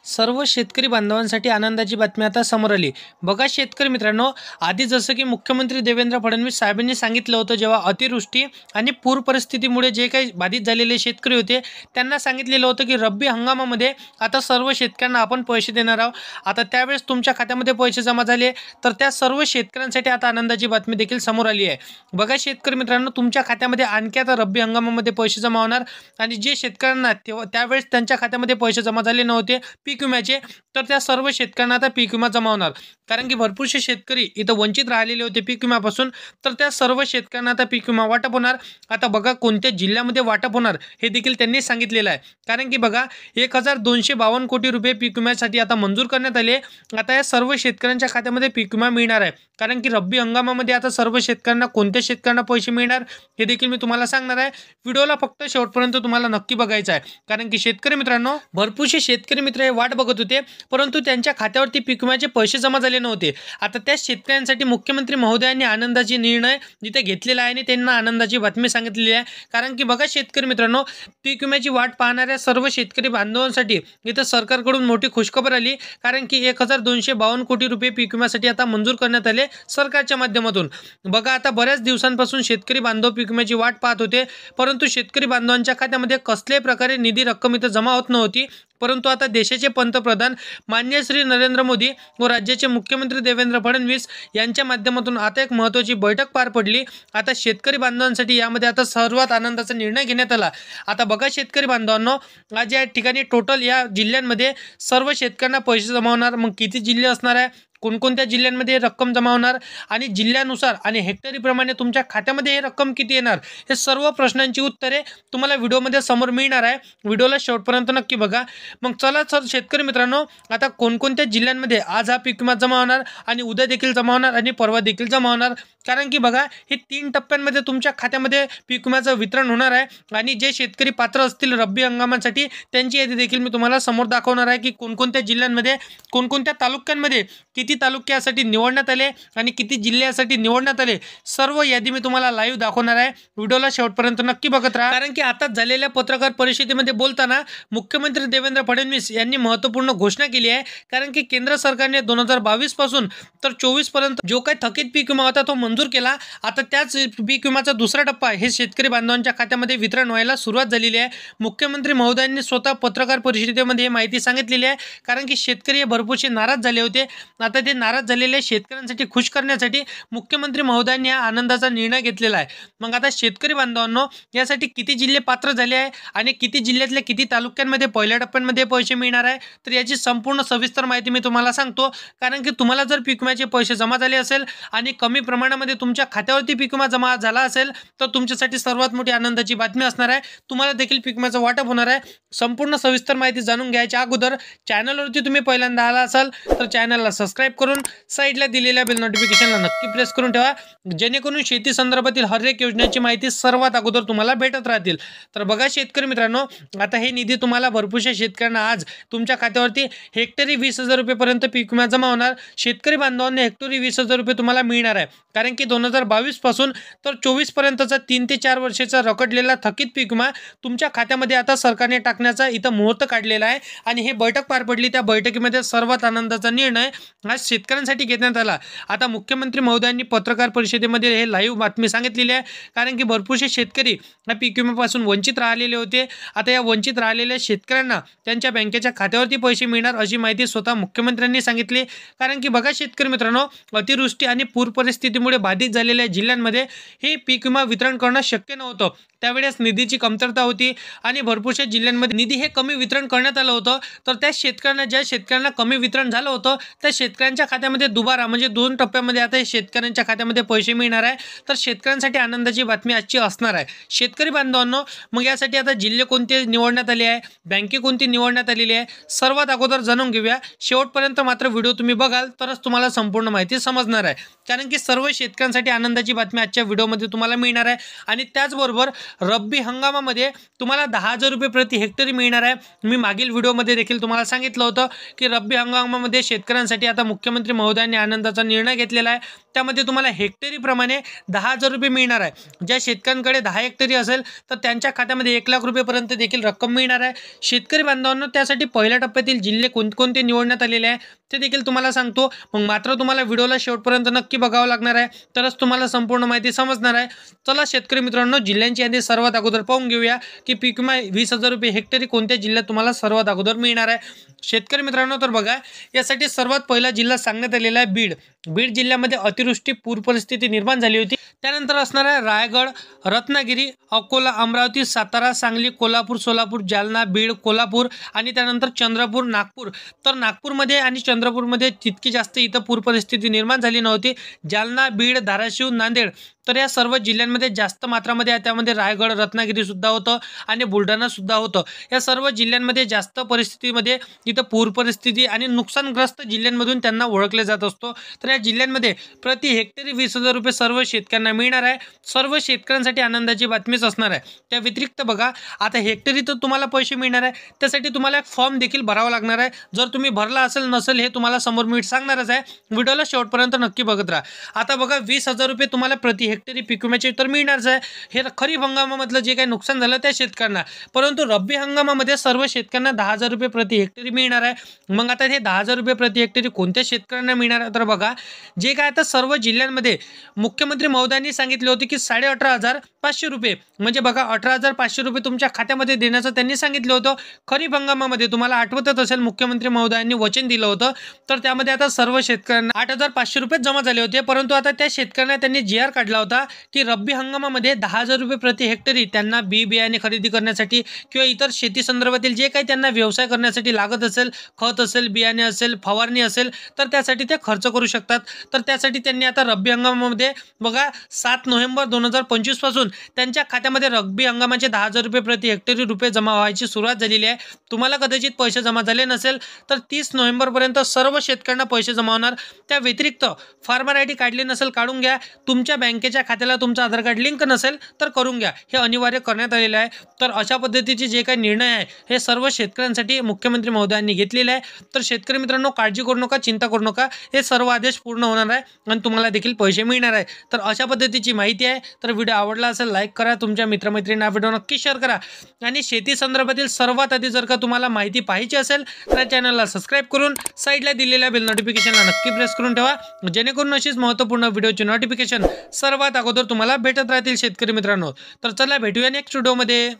सर्व शेतकरी बांधवांसाठी आनंदाची बातमी आता समोर आली। बघा शेतकरी मित्रांनो, आधी जसं की मुख्यमंत्री देवेंद्र फडणवीस साहेबांनी सांगितलं होतं, जेव्हा अतिवृष्टी आणि पूर परिस्थितीमुळे जे काही बाधित झालेले शेतकरी होते त्यांना सांगितलेलं होतं की रब्बी हंगामामध्ये आता सर्व शेतकऱ्यांना आपण पैसे देणार आहोत। आता त्यावेळेस तुमच्या खात्यामध्ये पैसे जमा झाले तर त्या सर्व शेतकऱ्यांसाठी आता आनंदाची बातमी देखील समोर आली आहे। बघा शेतकरी मित्रांनो, तुमच्या खात्यामध्ये आणखी आता रब्बी हंगामामध्ये पैसे जमा होणार आणि जे शेतकऱ्यांना त्यावेळेस त्यांच्या खात्यामध्ये पैसे जमा झाले नव्हते पीक विम्याचे, तर त्या सर्व शेतकऱ्यांना आता पीक विमा जमा होणार। कारण की भरपूरसे शेतकरी इथं वंचित राहिलेले होते पीक विम्यापासून, तर त्या सर्व शेतकऱ्यांना आता पीक विमा वाटप होणार। आता बघा कोणत्या जिल्ह्यामध्ये वाटप होणार हे देखील त्यांनी सांगितलेलं आहे। कारण की बघा 1252 कोटी रुपये पीक विम्यासाठी आता मंजूर करण्यात आले। आता या सर्व शेतकऱ्यांच्या खात्यामध्ये पीक विमा मिळणार आहे। कारण की रब्बी हंगामामध्ये आता सर्व शेतकऱ्यांना कोणत्या शेतकऱ्यांना पैसे मिळणार हे देखील मी तुम्हाला सांगणार आहे। व्हिडिओला फक्त शेवटपर्यंत तुम्हाला नक्की बघायचं आहे। कारण की शेतकरी मित्रांनो, भरपूरसे शेतकरी मित्र हे वाट बघत होते परंतु त्यांच्या खात्यावरती पीक विम्याचे पैसे जमा झाले नव्हते। आता त्या शेतकऱ्यांसाठी मुख्यमंत्री महोदयांनी आनंदाची निर्णय जिथे घेतलेला आहे आणि त्यांना आनंदाची बातमी सांगितलेली आहे। कारण की बघा शेतकरी मित्रांनो, पीक विम्याची वाट पाहणाऱ्या सर्व शेतकरी बांधवांसाठी इथं सरकारकडून मोठी खुशखबर आली। कारण की 1252 कोटी रुपये पीक विम्यासाठी आता मंजूर करण्यात आले सरकारच्या माध्यमातून। बघा आता बऱ्याच दिवसांपासून शेतकरी बांधव पीक विम्याची वाट पाहत होते परंतु शेतकरी बांधवांच्या खात्यामध्ये कसल्याही प्रकारे निधी रक्कम इथं जमा होत नव्हती। परंतु आता देशाचे पंतप्रधान माननीय श्री नरेंद्र मोदी व राज्याचे मुख्यमंत्री देवेंद्र फडणवीस यांच्या माध्यमातून आता एक महत्त्वाची बैठक पार पडली। आता शेतकरी बांधवांसाठी यामध्ये आता सर्वात आनंदाचा निर्णय घेण्यात आला। आता बघा शेतकरी बांधवांनो, आज या ठिकाणी टोटल या जिल्ह्यांमध्ये सर्व शेतकऱ्यांना पैसे जमा होणार। मग किती जिल्हे असणार आहे, कोणकोणत्या जिल्ह्यांमध्ये रक्कम जमा होणार आणि जिल्ह्यानुसार आणि हेक्टरीप्रमाणे तुमच्या खात्यामध्ये हे रक्कम किती येणार, हे सर्व प्रश्नांची उत्तरे तुम्हाला व्हिडिओमध्ये समोर मिळणार आहे। व्हिडिओला शेवटपर्यंत नक्की बघा। मग चला शेतकरी मित्रांनो, आता कोणकोणत्या जिल्ह्यांमध्ये आज हा पीक विमा जमा होणार आणि उद्या देखील जमा होणार आणि परवा देखील जमा होणार। कारण की बघा हे 3 टप्प्यांमध्ये तुमच्या खात्यामध्ये पीक विम्याचं वितरण होणार आहे आणि जे शेतकरी पात्र असतील रब्बी हंगामासाठी त्यांची यादी देखील मी तुम्हाला समोर दाखवणार आहे की कोणकोणत्या जिल्ह्यांमध्ये कोणकोणत्या तालुक्यांमध्ये किती तालुक्यासाठी निवडण्यात आले आणि किती जिल्ह्यासाठी निवडण्यात आले, सर्व यादी मी तुम्हाला लाईव्ह दाखवणार आहे। व्हिडिओला शेवटपर्यंत नक्की बघत राहा। कारण की आता झालेल्या पत्रकार परिषदेमध्ये बोलताना मुख्यमंत्री देवेंद्र फडणवीस यांनी महत्त्वपूर्ण घोषणा केली आहे। कारण की केंद्र सरकारने 2022 पासून तर 24 पर्यंत जो काही थकीत पीक विमा होता तो मंजूर केला। आता त्याच पीक विम्याचा दुसरा टप्पा हे शेतकरी बांधवांच्या खात्यामध्ये वितरण व्हायला सुरुवात झालेली आहे। मुख्यमंत्री महोदयांनी स्वतः पत्रकार परिषदेमध्ये ही माहिती सांगितलेली आहे। कारण की शेतकरी भरपूरसे नाराज झाले होते। आता ते नाराज झालेल्या शेतकऱ्यांसाठी खुश करण्यासाठी मुख्यमंत्री महोदयांनी हा आनंदाचा निर्णय घेतलेला आहे। मग आता शेतकरी बांधवांनो, यासाठी किती जिल्हे पात्र झाले आहे आणि किती जिल्ह्यातल्या किती तालुक्यांमध्ये पहिल्या टप्प्यामध्ये पैसे मिळणार आहे, तर याची संपूर्ण सविस्तर माहिती मी तुम्हाला सांगतो। कारण की तुम्हाला जर पीक विम्याचे पैसे जमा झाले असेल आणि कमी प्रमाणामध्ये तुमच्या खात्यावरती पीक विमा जमा झाला असेल तर तुमच्यासाठी सर्वात मोठी आनंदाची बातमी असणार आहे। तुम्हाला देखील पीक विम्याचं वाटप होणार आहे। संपूर्ण सविस्तर माहिती जाणून घ्यायच्या अगोदर चॅनलवरती तुम्ही पहिल्यांदा आला असाल तर चॅनलला सबस्क्राइब करून साईडला दिलेल्या बेल नोटिफिकेशनला नक्की प्रेस करून ठेवा, जेणेकरून शेती संदर्भातील हर एक योजनेची माहिती सर्वात अगोदर तुम्हाला भेटत राहतील। तर बघा शेतकरी मित्रांनो, आता हे निधी तुम्हाला भरपूरशा शेतकऱ्यांना आज तुमच्या खात्यावरती हेक्टरी 20,000 रुपयेपर्यंत पीक विमा जमा होणार। शेतकरी बांधवांना हेक्टरी 20,000 रुपये तुम्हाला मिळणार आहे। कारण की 2022 पासून तर 24 पर्यंतचा 3 ते 4 वर्षाचा रखडलेला थकीत पीक विमा तुमच्या खात्यामध्ये आता सरकारने टाकण्याचा इथं मुहूर्त काढलेला आहे आणि हे बैठक पार पडली। त्या बैठकीमध्ये सर्वात आनंदाचा निर्णय आज शेतकऱ्यांसाठी घेण्यात आला। आता मुख्यमंत्री महोदयांनी पत्रकार परिषदेमध्ये हे लाईव्ह बातमी सांगितलेली आहे। कारण की भरपूरसे शेतकरी या पीक विम्यापासून वंचित राहिलेले होते। आता या वंचित राहिलेल्या शेतकऱ्यांना त्यांच्या बँकेच्या खात्यावरती पैसे मिळणार अशी माहिती स्वतः मुख्यमंत्र्यांनी सांगितली। कारण की बघा शेतकरी मित्रांनो, अतिवृष्टी आणि पूर परिस्थितीमुळे बाधित झालेल्या जिल्ह्यांमध्ये हे पीक विमा वितरण करणं शक्य नव्हतं। त्यावेळेस निधीची कमतरता होती आणि भरपूरशा जिल्ह्यांमध्ये निधी हे कमी वितरण करण्यात आलं होतं। तर त्या शेतकऱ्यांना कमी वितरण झालं होतं त्या शेतकऱ्यांच्या खात्यामध्ये दुबारा म्हणजे 2 टप्प्यामध्ये आता शेतकऱ्यांच्या खात्यामध्ये पैसे मिळणार आहे। तर शेतकऱ्यांसाठी आनंदाची बातमी आजची असणार आहे। शेतकरी बांधवांनो, मग यासाठी आता जिल्हे कोणते निवडण्यात आले आहे, बँके कोणती निवडण्यात आलेली आहे, सर्वात अगोदर जाणून घेऊया। शेवटपर्यंत मात्र व्हिडिओ तुम्ही बघाल तरच तुम्हाला संपूर्ण माहिती समजणार आहे। कारण की सर्व शेतकऱ्यांसाठी आनंदाची बातमी आजच्या व्हिडिओमध्ये तुम्हाला मिळणार आहे आणि त्याचबरोबर रब्बी हंगामामध्ये तुम्हाला 10,000 रुपये प्रति हेक्टरी मिळणार आहे. मी मागील व्हिडिओमध्ये देखील तुम्हाला सांगितलं होतं की रब्बी हंगामामध्ये शेतकऱ्यांसाठी आता मुख्यमंत्री महोदयांनी आनंदाचा निर्णय घेतलेला आहे. त्यामध्ये तुम्हाला हेक्टरी प्रमाणे 10,000 रुपये मिळणार आहे. ज्या शेतकऱ्यांकडे 10 हेक्टरी असेल तर त्यांच्या खात्यामध्ये 1 लाख रुपयेपर्यंत देखील रक्कम मिळणार आहे. शेतकरी बांधवांनो, त्यासाठी पहिल्या टप्प्यातील जिल्हे कोणकोणते निवडण्यात आलेले आहे ते देखील तुम्हाला सांगतो. मग मात्र तुम्हाला व्हिडिओला शेवटपर्यंत नक्की बघावं लागणार आहे, तरच तुम्हाला संपूर्ण माहिती समजणार आहे. चला शेतकरी मित्रांनो, जिल्ह्यांची यादी सर्वात अगोदर पाहून घेऊया की पीक विमा 20,000 रुपये हेक्टरी कोणत्या जिल्ह्यात तुम्हाला सर्वात अगोदर मिळणार आहे. शेतकरी मित्रांनो, तर बघा, यासाठी सर्वात पहिला जिल्हा सांगण्यात आलेला आहे बीड. बीड जिल्ह्यामध्ये अतिवृष्टी पूर परिस्थिती निर्माण झाली होती. त्यानंतर असणार आहे रायगड, रत्नागिरी, अकोला, अमरावती, सातारा, सांगली, कोल्हापूर, सोलापूर, जालना, बीड, कोल्हापूर आणि त्यानंतर चंद्रपूर, नागपूर. तर नागपूरमध्ये आणि चंद्रपूरमध्ये तितकी जास्त इथं पूर परिस्थिती निर्माण झाली नव्हती. जालना, बीड, धाराशिव, नांदेड, तर या सर्व जिल्ह्यांमध्ये जास्त मात्रामध्ये आहे. त्यामध्ये रायगड, रत्नागिरी सुद्धा होतं आणि बुलढाणा सुद्धा होतं. या सर्व जिल्ह्यांमध्ये जास्त परिस्थितीमध्ये इथं पूर परिस्थिती आणि नुकसानग्रस्त जिल्ह्यांमधून त्यांना ओळखले जात असतो. तर या जिल्ह्यांमध्ये प्रति हेक्टरी 20,000 रुपये सर्व शेतकऱ्यांना मिळणार आहे. सर्व शेतकऱ्यांसाठी आनंदाची बातमीच असणार आहे. त्या व्यतिरिक्त बघा, आता हेक्टरी तर तुम्हाला पैसे मिळणार आहे, त्यासाठी तुम्हाला एक फॉर्म देखील भरावा लागणार आहे. जर तुम्ही भरला असेल नसेल हे तुम्हाला समोर मी सांगणारच आहे. व्हिडिओला शेवटपर्यंत नक्की बघत राहा. आता बघा, 20,000 रुपये तुम्हाला प्रति हेक्टरी पीक विम्याचे तर मिळणारच आहे. हे खरीप हंगामामधलं जे काही नुकसान झालं त्या शेतकऱ्यांना, परंतु रब्बी हंगामामध्ये सर्व शेतकऱ्यांना 10,000 रुपये प्रति हेक्टरी मिळणार आहे. मग आता हे 10,000 रुपये प्रति हेक्टरी कोणत्या शेतकऱ्यांना मिळणार आहे, तर बघा, जे काय आता सर्व जिल्ह्यांमध्ये मुख्यमंत्री महोदयांनी सांगितले होते की 18,500 रुपये, म्हणजे बघा 18,500 रुपये तुमच्या खात्यामध्ये देण्याचं त्यांनी सांगितलं होतं. खरीप हंगामामध्ये तुम्हाला आठवतच असेल मुख्यमंत्री महोदयांनी वचन दिलं होतं. तर त्यामध्ये आता सर्व शेतकऱ्यांना 8,500 रुपये जमा झाले होते. परंतु आता त्या शेतकऱ्यांना त्यांनी GR काढला होता की रब्बी हंगामामध्ये 10,000 रुपये प्रति हेक्टरी त्यांना बियाणे खरेदी करण्यासाठी किंवा इतर शेती संदर्भातील जे काही त्यांना व्यवसाय करण्यासाठी लागत असेल, खत असेल, बियाणे असेल, फवारणी असेल, तर त्यासाठी ते खर्च करू शकतात. तर त्यासाठी त्यांनी आता रब्बी हंगामामध्ये बघा 7 नोव्हेंबर 2025 पासून त्यांच्या खात्यामध्ये रब्बी हंगामाचे 10,000 रुपये प्रति हेक्टरी रुपये जमा व्हायची सुरुवात झालेली आहे. तुम्हाला कदाचित पैसे जमा झाले नसेल तर 30 नोव्हेंबरपर्यंत सर्व शेतकऱ्यांना पैसे जमा होणार. त्या व्यतिरिक्त फार्मर ID काढली नसेल काढून घ्या. तुमच्या बँकेच्या खात्याला तुमचं आधार कार्ड लिंक नसेल तर करून घ्या. हे अनिवार्य करण्यात आलेलं आहे. तर अशा पद्धतीचे जे काही निर्णय आहे हे सर्व शेतकऱ्यांसाठी मुख्यमंत्री महोदयांनी घेतलेले आहे. तर शेतकरी मित्रांनो, काळजी करू नका, चिंता करू नका, हे सर्व आदेश पूर्ण होणार आहे आणि तुम्हाला देखील पैसे मिळणार आहे. तर अशा पद्धतीची माहिती आहे. तर व्हिडिओ आवडला असेल लाईक करा, तुमच्या मित्रमैत्रिणींना व्हिडिओ नक्की शेअर करा आणि शेती संदर्भातील सर्वात आधी जर का तुम्हाला माहिती पाहिजे असेल तर चॅनलला सबस्क्राईब करून साईडला दिलेल्या बेल नोटिफिकेशनला नक्की प्रेस करून ठेवा, जेणेकरून अशीच महत्त्वपूर्ण व्हिडिओची नोटिफिकेशन सर्वात अगोदर तुम्हाला भेटत राहतील शेतकरी मित्रांनो. तर चला भेटूया नेक्स्ट व्हिडिओमध्ये.